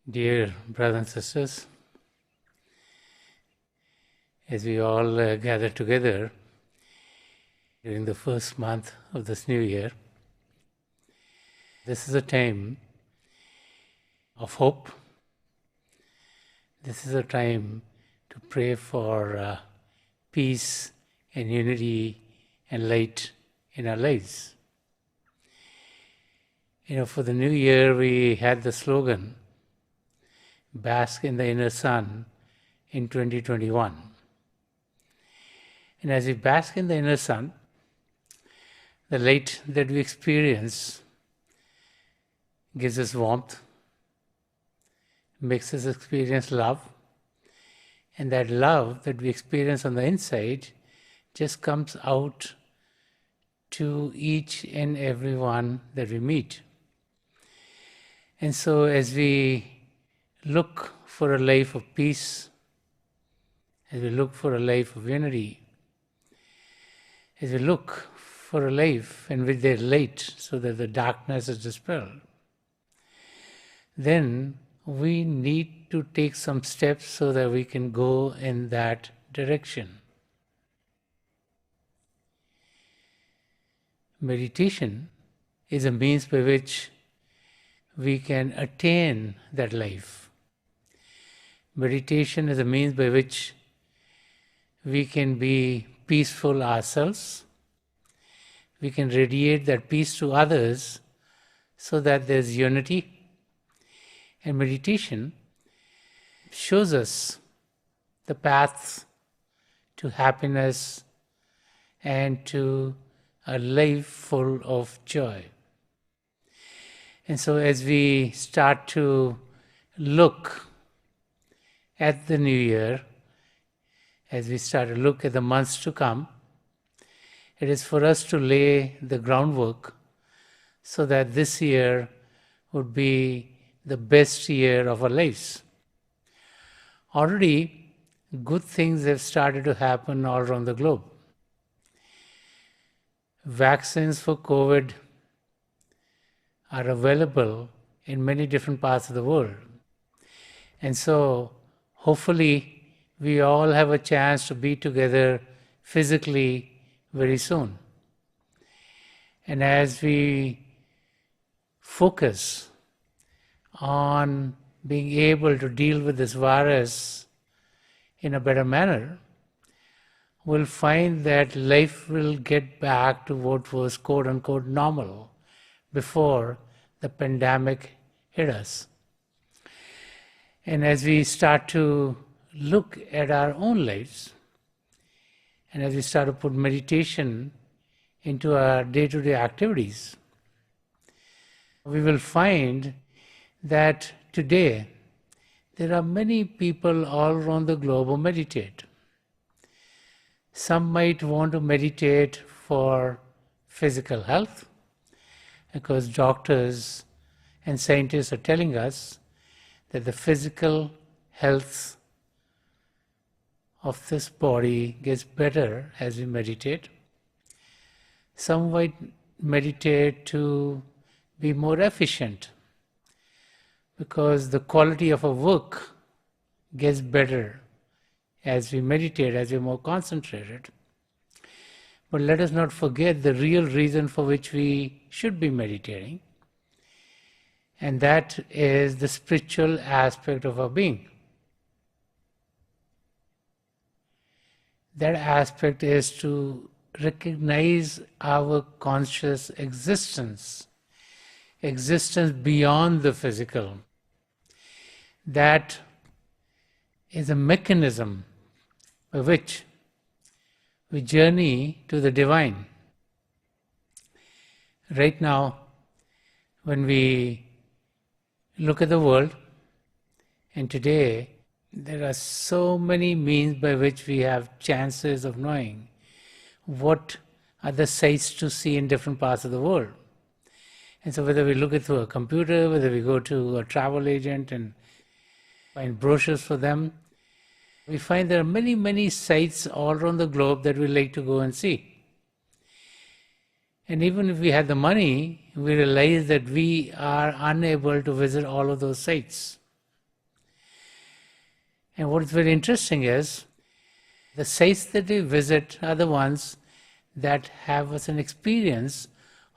Dear brothers and sisters, as we all gather together during the first month of this new year, this is a time of hope. This is a time to pray for peace and unity and light in our lives. For the new year we had the slogan, Bask in the Inner Sun in 2021. And as we bask in the inner sun, the light that we experience gives us warmth, makes us experience love, and that love that we experience on the inside just comes out to each and every one that we meet. And so as we look for a life of peace, as we look for a life of unity, as we look for a life and with their light so that the darkness is dispelled, then we need to take some steps so that we can go in that direction. Meditation is a means by which we can attain that life. Meditation is a means by which we can be peaceful ourselves. We can radiate that peace to others so that there's unity. And meditation shows us the path to happiness and to a life full of joy. And so as we start to look at the new year, as we start to look at the months to come, it is for us to lay the groundwork so that this year would be the best year of our lives. Already, good things have started to happen all around the globe. Vaccines for COVID are available in many different parts of the world. And so, hopefully, we all have a chance to be together physically very soon. And as we focus on being able to deal with this virus in a better manner, we'll find that life will get back to what was quote-unquote normal before the pandemic hit us. And as we start to look at our own lives, and as we start to put meditation into our day-to-day activities, we will find that today there are many people all around the globe who meditate. Some might want to meditate for physical health, because doctors and scientists are telling us that the physical health of this body gets better as we meditate. Some might meditate to be more efficient, because the quality of our work gets better as we meditate, as we're more concentrated. But let us not forget the real reason for which we should be meditating, and that is the spiritual aspect of our being. That aspect is to recognize our conscious existence beyond the physical. That is a mechanism by which we journey to the divine. Right now, when we look at the world, and today there are so many means by which we have chances of knowing what are the sights to see in different parts of the world. And so whether we look it through a computer, whether we go to a travel agent and find brochures for them, we find there are many, many sites all around the globe that we like to go and see. And even if we had the money, we realize that we are unable to visit all of those sites. And what is very interesting is the sites that we visit are the ones that have us an experience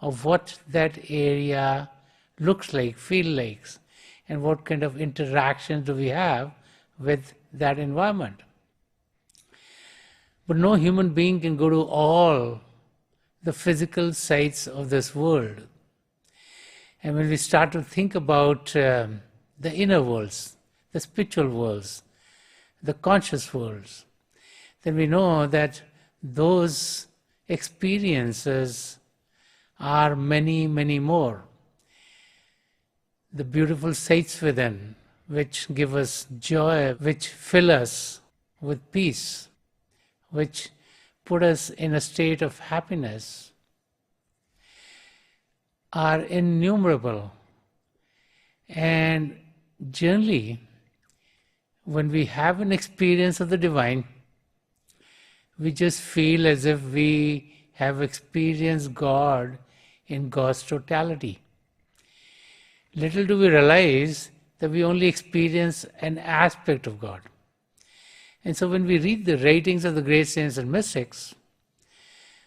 of what that area looks like, feel like, and what kind of interactions do we have with that environment. But no human being can go to all the physical sites of this world. And when we start to think about the inner worlds, the spiritual worlds, the conscious worlds, then we know that those experiences are many, many more. The beautiful sights within, which give us joy, which fill us with peace, which put us in a state of happiness, are innumerable. And generally, when we have an experience of the divine, we just feel as if we have experienced God in God's totality. Little do we realize that we only experience an aspect of God. And so when we read the writings of the great saints and mystics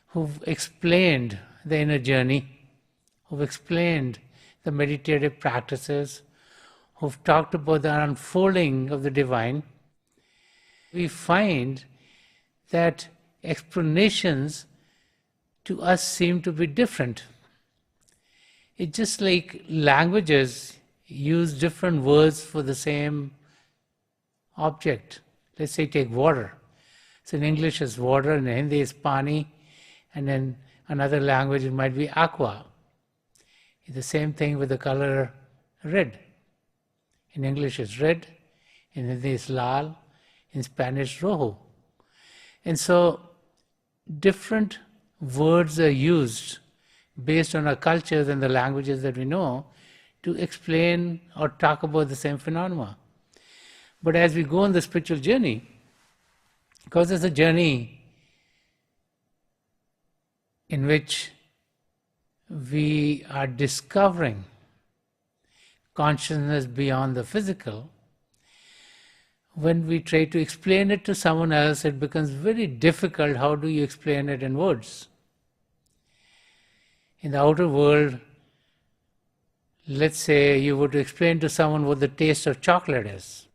who've explained the inner journey, who've explained the meditative practices, who've talked about the unfolding of the divine, we find that explanations to us seem to be different. It's just like languages use different words for the same object. Let's say take water. So in English it's water, in Hindi it's pani, and in another language it might be aqua. It's the same thing with the color red. In English it's red, in Hindi it's lal, in Spanish rojo. And so different words are used based on our cultures and the languages that we know to explain or talk about the same phenomena. But as we go on the spiritual journey, because it's a journey in which we are discovering consciousness beyond the physical, when we try to explain it to someone else, it becomes very difficult. How do you explain it in words? In the outer world, let's say you were to explain to someone what the taste of chocolate is.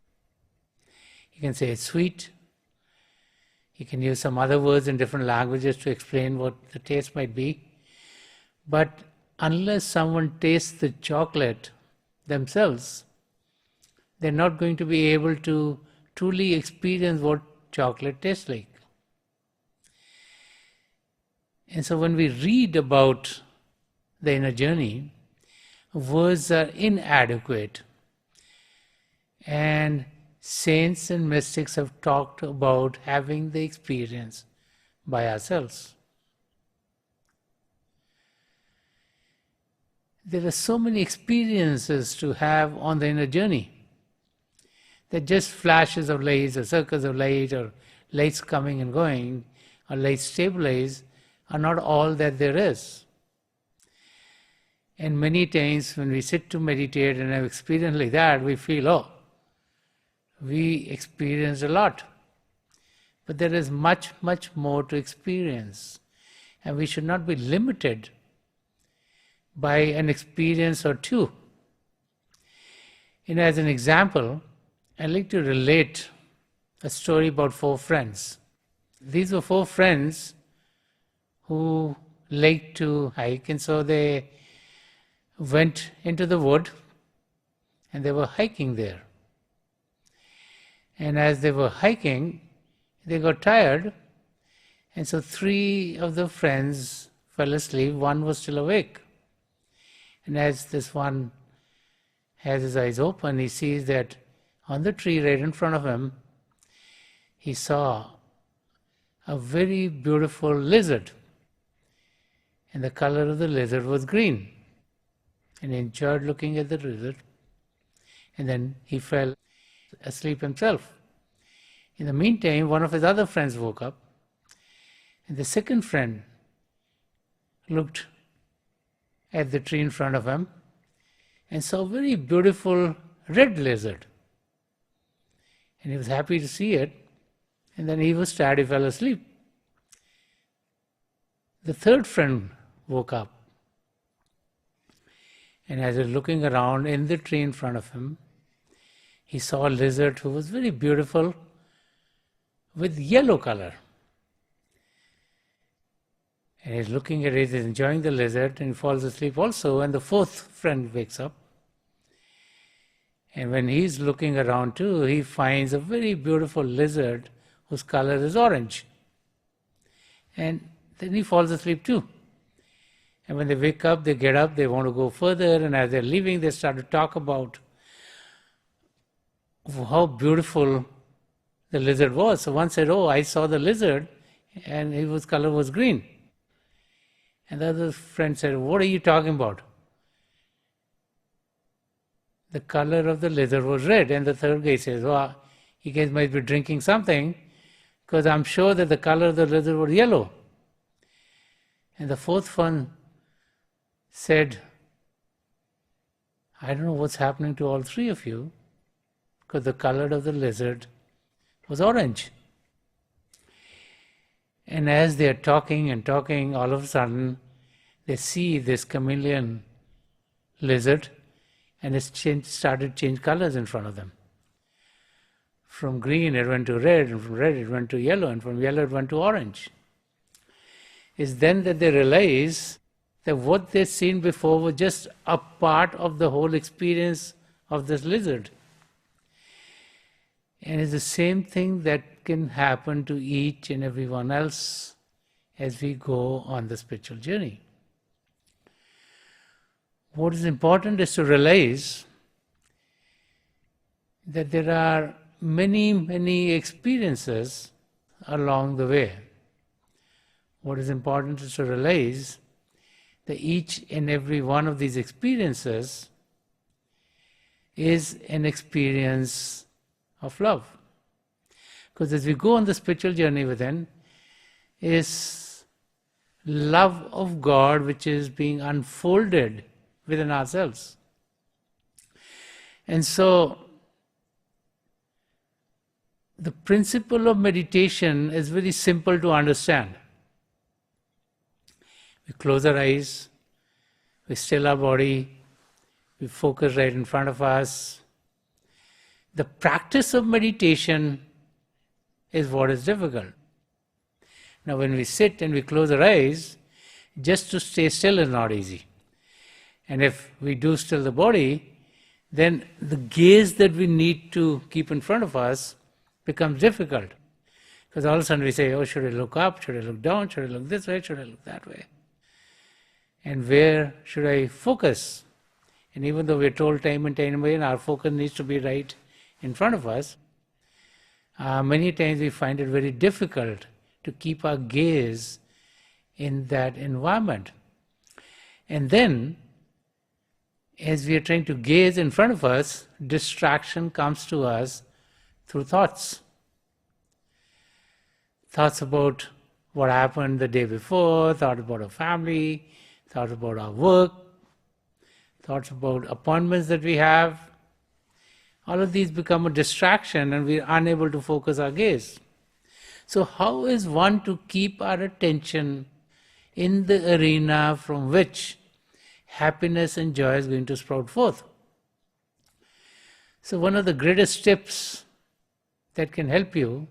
You can say it's sweet. You can use some other words in different languages to explain what the taste might be. But unless someone tastes the chocolate themselves, they're not going to be able to truly experience what chocolate tastes like. And so when we read about the inner journey, words are inadequate. And saints and mystics have talked about having the experience by ourselves. There are so many experiences to have on the inner journey. They're just flashes of light or circles of light or lights coming and going or lights stabilized are not all that there is. And many times when we sit to meditate and have experience like that, we feel, oh, we experienced a lot. But there is much, much more to experience. And we should not be limited by an experience or two. As an example, I'd like to relate a story about 4 friends. These were 4 friends who liked to hike, and so they went into the wood and they were hiking there. And as they were hiking, they got tired, and so 3 of the friends fell asleep, 1 was still awake. And as this one has his eyes open, he sees that on the tree right in front of him, he saw a very beautiful lizard. And the color of the lizard was green. And he enjoyed looking at the lizard. And then he fell asleep himself. In the meantime, one of his other friends woke up. And the second friend looked at the tree in front of him and saw a very beautiful red lizard. And he was happy to see it. And then he was tired, he fell asleep. The third friend woke up. And as he was looking around in the tree in front of him, he saw a lizard who was very beautiful with yellow color. And he's looking at it, he's enjoying the lizard, and he falls asleep also. And the fourth friend wakes up. And when he's looking around too, he finds a very beautiful lizard whose color is orange. And then he falls asleep too. And when they wake up, they get up, they want to go further, and as they're leaving, they start to talk about how beautiful the lizard was. So one said, "Oh, I saw the lizard, and his color was green." And the other friend said, "What are you talking about?" The color of the lizard was red. And the third guy says, "Oh, you guys might be drinking something, because I'm sure that the color of the lizard was yellow." And the fourth one said, "I don't know what's happening to all three of you, because the color of the lizard was orange." And as they are talking and talking, all of a sudden they see this chameleon lizard, and it's started to change colors in front of them. From green it went to red, and from red it went to yellow, and from yellow it went to orange. It's then that they realize that what they'd seen before was just a part of the whole experience of this lizard. And it's the same thing that can happen to each and everyone else as we go on the spiritual journey. What is important is to realize that there are many, many experiences along the way. What is important is to realize that each and every one of these experiences is an experience of love. Because as we go on the spiritual journey within, is love of God which is being unfolded within ourselves. And so, the principle of meditation is very simple to understand. We close our eyes, we still our body, we focus right in front of us. The practice of meditation is what is difficult. Now when we sit and we close our eyes, just to stay still is not easy. And if we do still the body, then the gaze that we need to keep in front of us becomes difficult. Because all of a sudden we say, "Oh, should I look up? Should I look down? Should I look this way? Should I look that way? And where should I focus?" And even though we're told time and time again our focus needs to be right in front of us, many times we find it very difficult to keep our gaze in that environment. And then, as we are trying to gaze in front of us, distraction comes to us through thoughts. Thoughts about what happened the day before, thoughts about our family, thoughts about our work, thoughts about appointments that we have. All of these become a distraction and we are unable to focus our gaze. So how is one to keep our attention in the arena from which happiness and joy is going to sprout forth? So one of the greatest tips that can help you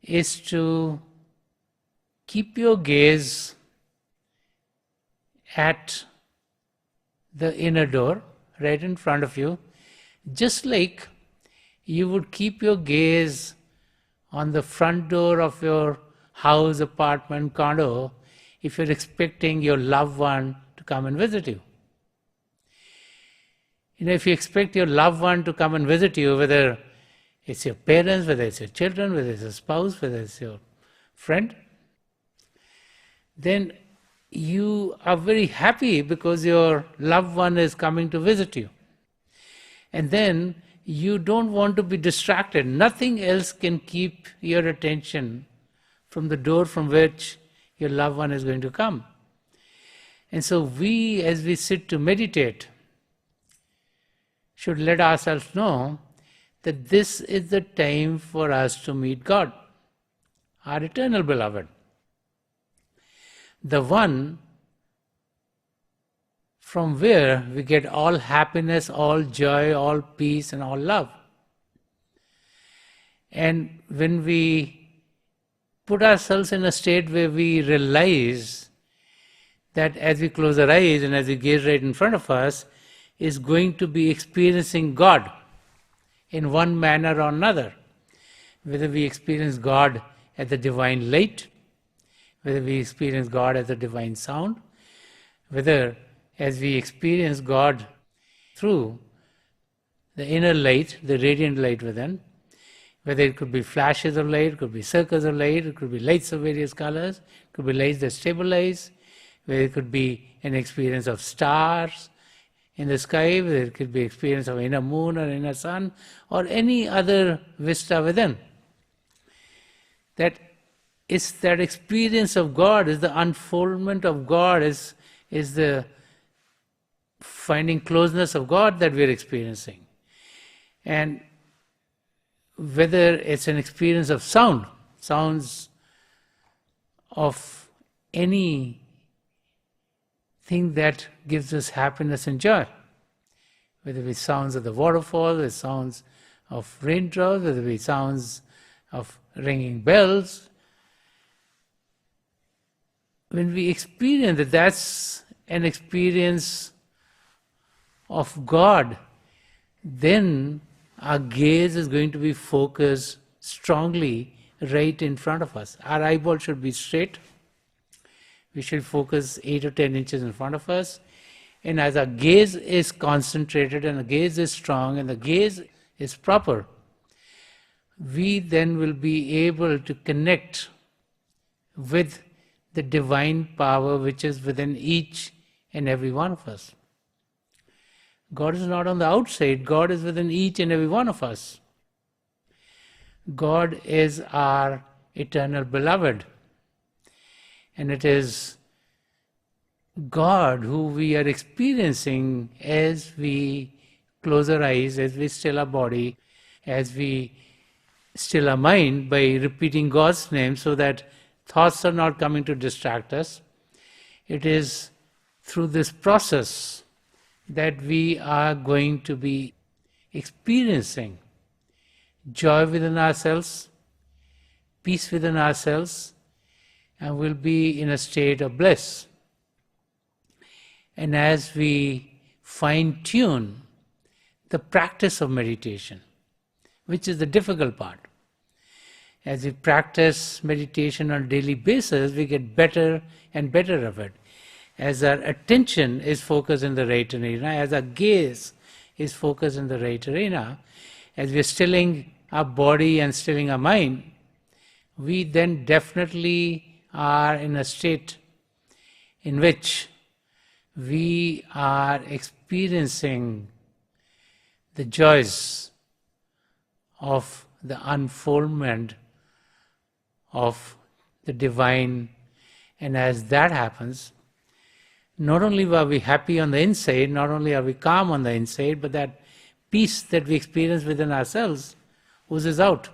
is to keep your gaze at the inner door right in front of you, just like you would keep your gaze on the front door of your house, apartment, condo if you're expecting your loved one to come and visit you. You know, if you expect your loved one to come and visit you, whether it's your parents, whether it's your children, whether it's your spouse, whether it's your friend, then you are very happy because your loved one is coming to visit you. And then you don't want to be distracted. Nothing else can keep your attention from the door from which your loved one is going to come. And so we, as we sit to meditate, should let ourselves know that this is the time for us to meet God, our eternal beloved, the one from where we get all happiness, all joy, all peace and all love. And when we put ourselves in a state where we realize that as we close our eyes and as we gaze right in front of us, is going to be experiencing God in one manner or another. Whether we experience God as the divine light, whether we experience God as the divine sound, whether as we experience God through the inner light, the radiant light within, whether it could be flashes of light, it could be circles of light, it could be lights of various colors, it could be lights that stabilize, whether it could be an experience of stars in the sky, whether it could be experience of inner moon or inner sun, or any other vista within. That is that experience of God, is the unfoldment of God, is the finding closeness of God that we are experiencing. And whether it's an experience of sounds of any thing that gives us happiness and joy, whether it be sounds of the waterfall, the sounds of raindrops, whether it be sounds of ringing bells. When we experience that, that's an experience of God, then our gaze is going to be focused strongly right in front of us. Our eyeball should be straight. We should focus 8 or 10 inches in front of us. And as our gaze is concentrated and the gaze is strong and the gaze is proper, we then will be able to connect with the divine power which is within each and every one of us. God is not on the outside, God is within each and every one of us. God is our eternal beloved. And it is God who we are experiencing as we close our eyes, as we still our body, as we still our mind by repeating God's name so that thoughts are not coming to distract us. It is through this process that we are going to be experiencing joy within ourselves, peace within ourselves, and will be in a state of bliss. And as we fine-tune the practice of meditation, which is the difficult part, as we practice meditation on a daily basis, we get better and better of it. As our attention is focused in the right arena, as our gaze is focused in the right arena, as we are stilling our body and stilling our mind, we then definitely are in a state in which we are experiencing the joys of the unfoldment of the divine. And as that happens, not only are we happy on the inside, not only are we calm on the inside, but that peace that we experience within ourselves oozes out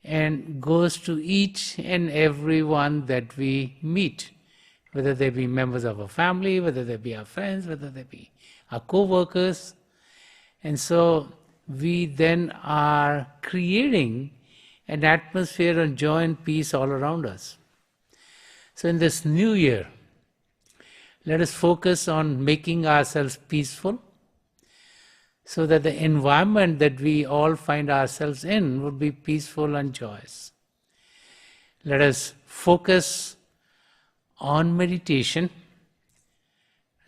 and goes to each and every one that we meet, whether they be members of our family, whether they be our friends, whether they be our co-workers. And so we then are creating an atmosphere of joy and peace all around us. So in this new year, let us focus on making ourselves peaceful so that the environment that we all find ourselves in would be peaceful and joyous. Let us focus on meditation.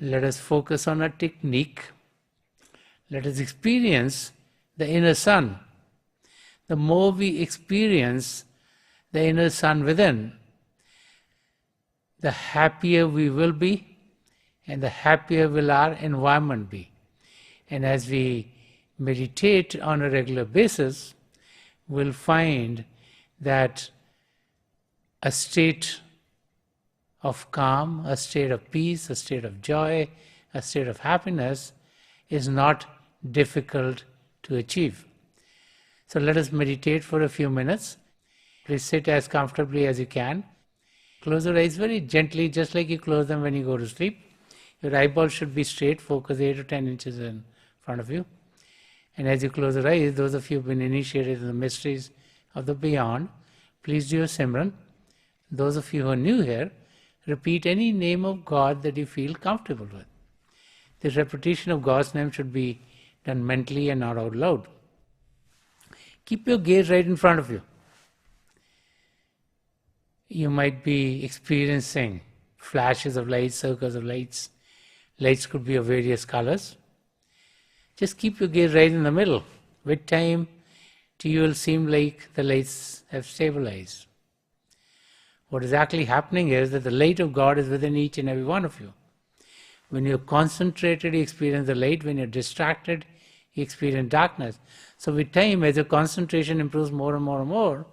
Let us focus on a technique. Let us experience the inner sun. The more we experience the inner sun within, the happier we will be, and the happier will our environment be. And as we meditate on a regular basis, we'll find that a state of calm, a state of peace, a state of joy, a state of happiness is not difficult to achieve. So let us meditate for a few minutes. Please sit as comfortably as you can. Close your eyes very gently, just like you close them when you go to sleep. Your eyeballs should be straight, focus 8 to 10 inches in front of you. And as you close your eyes, those of you who have been initiated in the mysteries of the beyond, please do your Simran. Those of you who are new here, repeat any name of God that you feel comfortable with. This repetition of God's name should be done mentally and not out loud. Keep your gaze right in front of you. You might be experiencing flashes of light, circles of lights. Lights could be of various colors. Just keep your gaze right in the middle. With time, to you will seem like the lights have stabilized. What is actually happening is that the light of God is within each and every one of you. When you're concentrated, you experience the light. When you're distracted, you experience darkness. So with time, as your concentration improves more and more and more,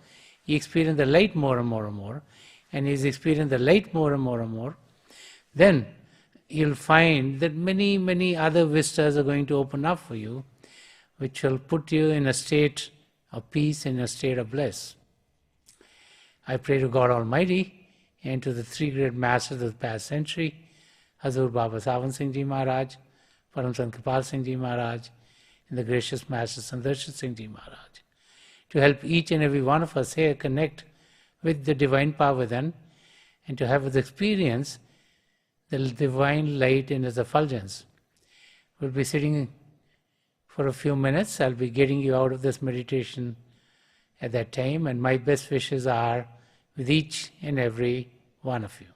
you experience the light more and more and more. And as you experience the light more and more and more, then you'll find that many, many other vistas are going to open up for you, which will put you in a state of peace and a state of bliss. I pray to God Almighty and to the three great masters of the past century, Hazur Baba Sawan Singh Ji Maharaj, Param Sant Kripal Singh Ji Maharaj, and the gracious Master Sant Rajinder Singh Ji Maharaj, to help each and every one of us here connect with the divine power within and to have us experience the divine light in its effulgence. We'll be sitting for a few minutes. I'll be getting you out of this meditation at that time, and my best wishes are with each and every one of you.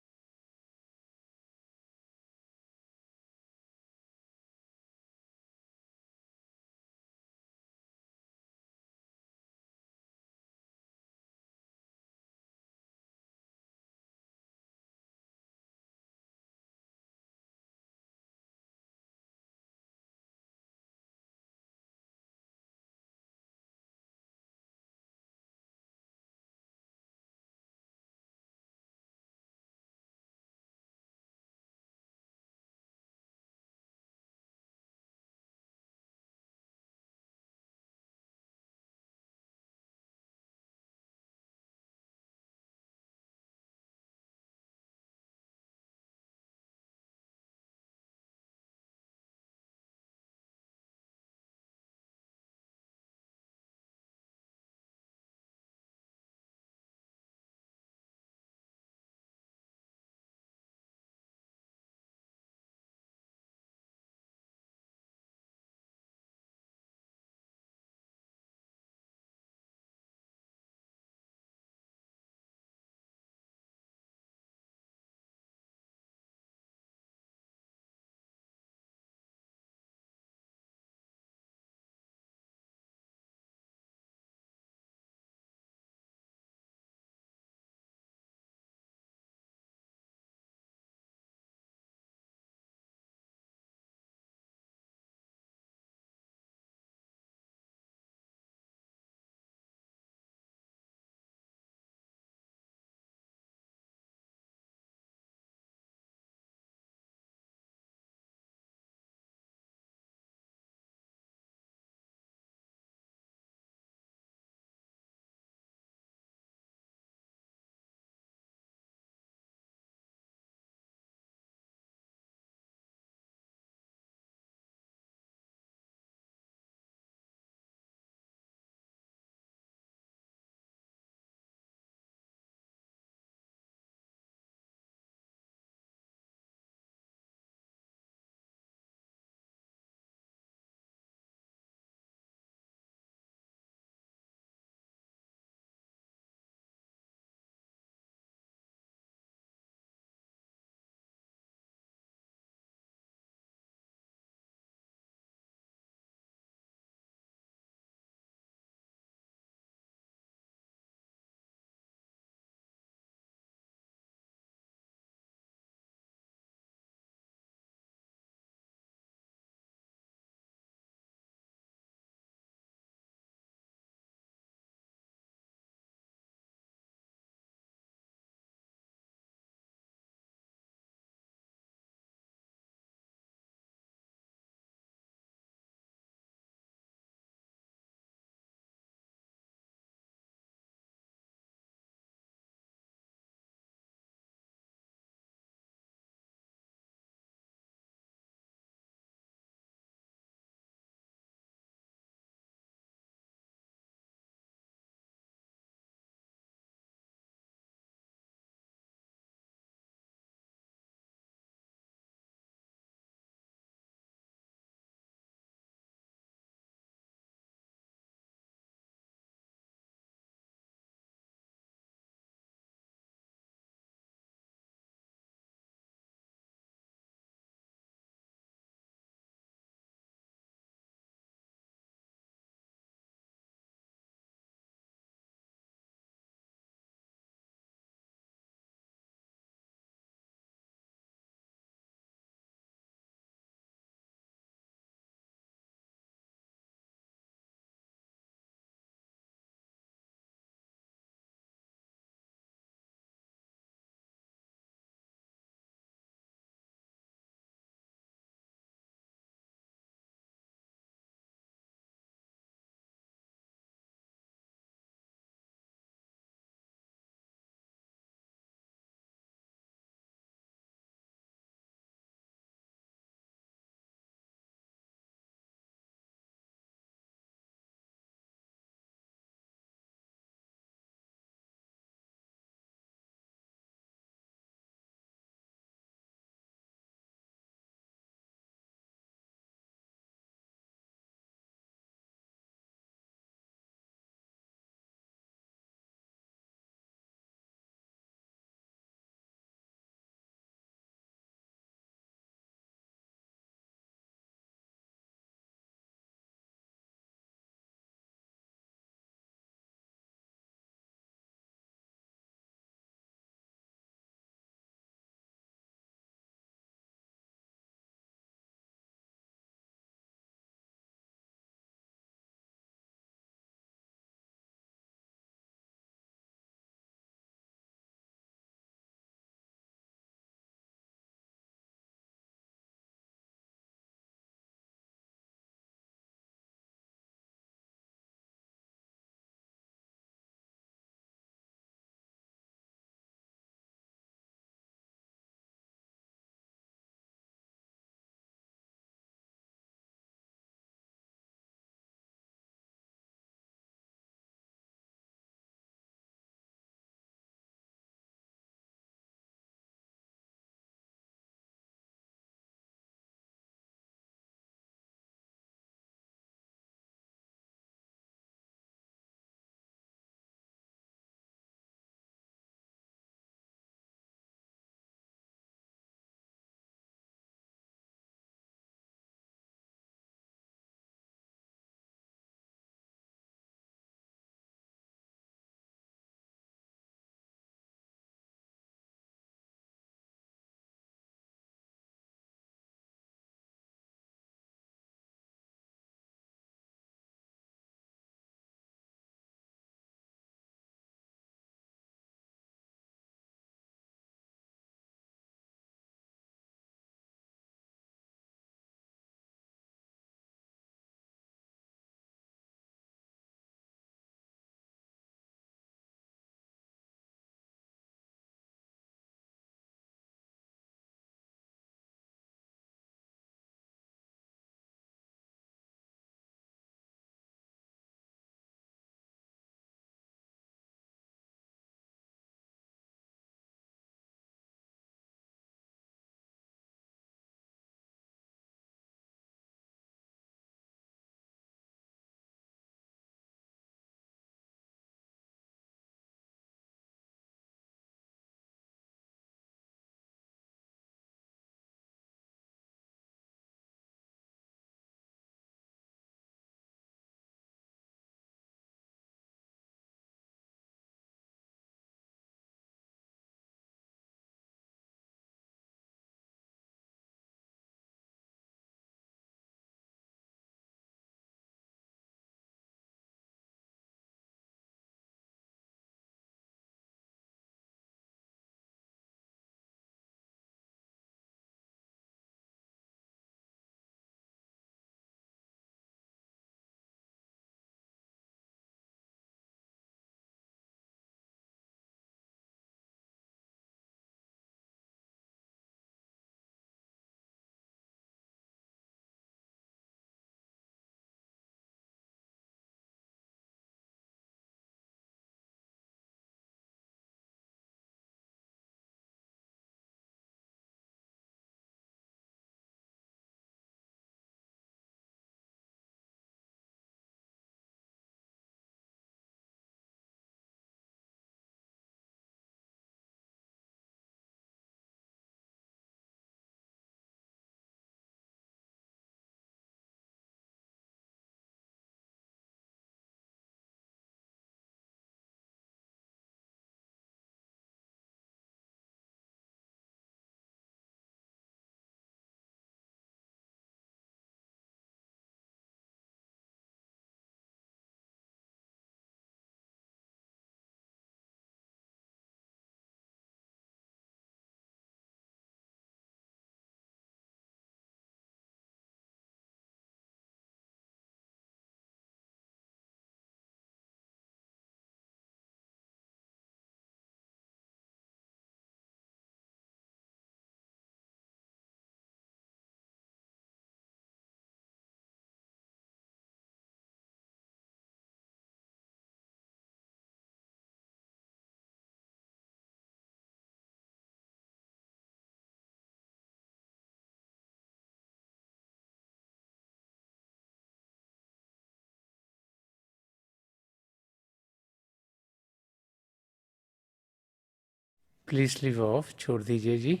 Please leave of, छोड़ दीजिए जी.